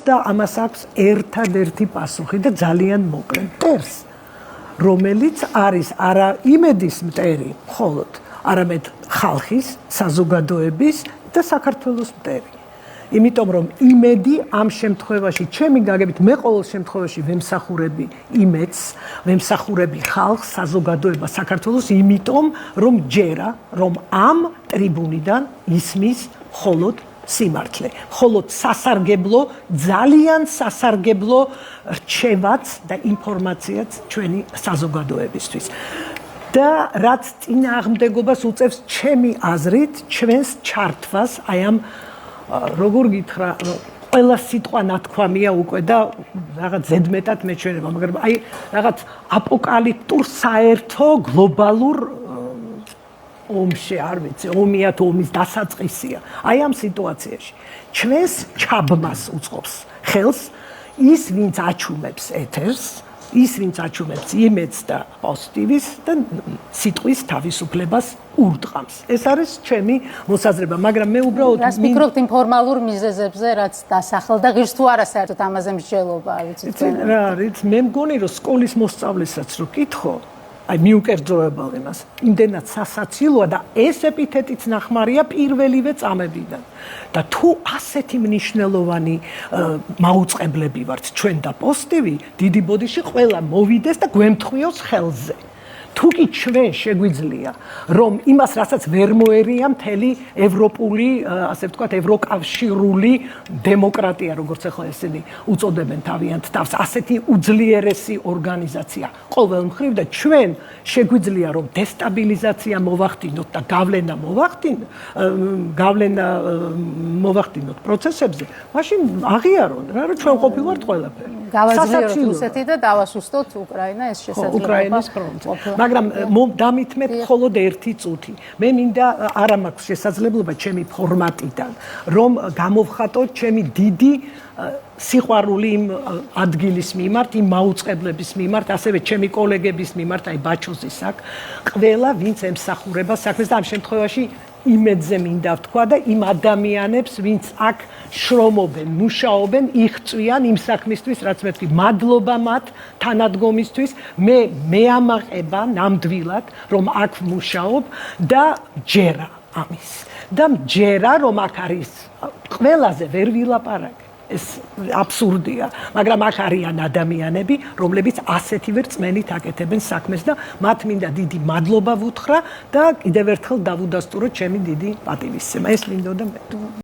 და ამას აქვს ერთადერთი პასუხი და ძალიან მოკლე. მტერს, რომელიც არის არა იმედის მტერი, მხოლოდ არამედ ხალხის, საზოგადოების და საქართველოს მტერი. იმიტომ რომ იმედი ამ შემთხვევაში, ჩემი გაგებით, მე ყოველ შემთხვევაში ვემსახურები იმედს, ვემსახურები ხალხს, საზოგადოებას საქართველოს, იმიტომ რომ ჯერა, რომ ამ ტრიბუნიდან ისმის მხოლოდ სიმართლე, მხოლოდ სასარგებლო, ძალიან სასარგებლო რჩევაც და ინფორმაციაც ჩვენი საზოგადოებისთვის. და რაც წინააღმდეგობას უწევს ჩემი აზრით, ჩვენს ჩართვას, აი ამ როგორ გითხრა, ყველა სიტყვა ნათქვამია უკვე და რაღაც ზედმეტად მეჩვენება, მაგრამ აი რაღაც აპოკალიფტურ საერთო გლობალურ ომში, არ ვიცი, ომიათ ომის დასაწყისია. აი ამ სიტუაციაში ჩვენს ჩაბმას უწყობს ხელს ის, ვინც აჩუმებს ეთერს, ის, ვინც აჩუმებს იმედს და პოზიტივის და სიტყვის თავისუფლებას ურტყამს. ეს არის ჩემი მოსაზრება, მაგრამ მე უბრალოდ რას ფიქრობთ იმ ფორმალურ მიზეზებზე, რაც დასახელდა, ღირს თუ არა საერთოდ ამაზე მსჯელობა, ვიცით რა არის, მე მგონი რომ სკოლის მოსწავლესაც რო კითხო, აი მიუკერძოებალ იმას, იმდენად სასაცილოა და ეს ეპითეტიც ნახმარია პირველივე წამებიდან. და თუ ასეთი მნიშვნელოვანი მაუწყებლები ვართ ჩვენ და პოზიტივი, დიდი ბოდიში ყველა მოვიდეს და გვემთხვიოს ხელზე. თუ კი ჩვენ შეგვიძლია რომ იმას, რასაც ვერ მოერია მთელი ევროპული, ასე ვთქვათ, ევროკავშირული დემოკრატია, როგორც ახლა ესენი უწოდებენ თავიანთ თავს, ასეთი უძლიერესი ორგანიზაცია ყოველ მხრივ და ჩვენ შეგვიძლია რომ დესტაბილიზაცია მოვახდინოთ და გავლენა მოვახდინოთ პროცესებზე, მაშინ აღიარონ რა, რომ ჩვენ ყოფილვართ ყველაფერი. გავაძლიეროთ რუსეთი და დავასუსტოთ უკრაინა, ეს შესაძლებლობა. უკრაინის ფრონტზე. მაგრამ დამითმეთ მხოლოდ ერთი წუთი. მე მინდა არა მაქვს შესაძლებლობა ჩემი ფორმატიდან, რომ გამოვხატოთ ჩემი დიდი სიყვარული იმ ადგილის მიმართ, იმ მაუწყებლების მიმართ, ასევე ჩემი კოლეგების მიმართ, აი ბაჩოზის აქ, ყველა ვინც ემსახურება საქმეს და ამ შემთხვევაში იმედზე მინდა ვთქვა და იმ ადამიანებს, ვინც აქ შრომობენ, მუშაობენ, იღწვიან იმ საქმისთვის, რაც მე ვთქვი, მადლობა მათ თანადგომისთვის, მე ამაყება ნამდვილად, რომ აქ მუშაობ და ჯერა ამის. და ჯერა რომ აქ არის ყველაზე ვერ ვილაპარაკე. ეს აბსურდია, მაგრამ აქ არიან ადამიანები, რომლებიც ასეთივე რწმენით აკეთებენ საქმეს და მათ მინდა დიდი მადლობა ვუთხრა და კიდევ ერთხელ დავუდასტუროთ ჩემი დიდი პატივისცემა. ეს მინდოდა მე.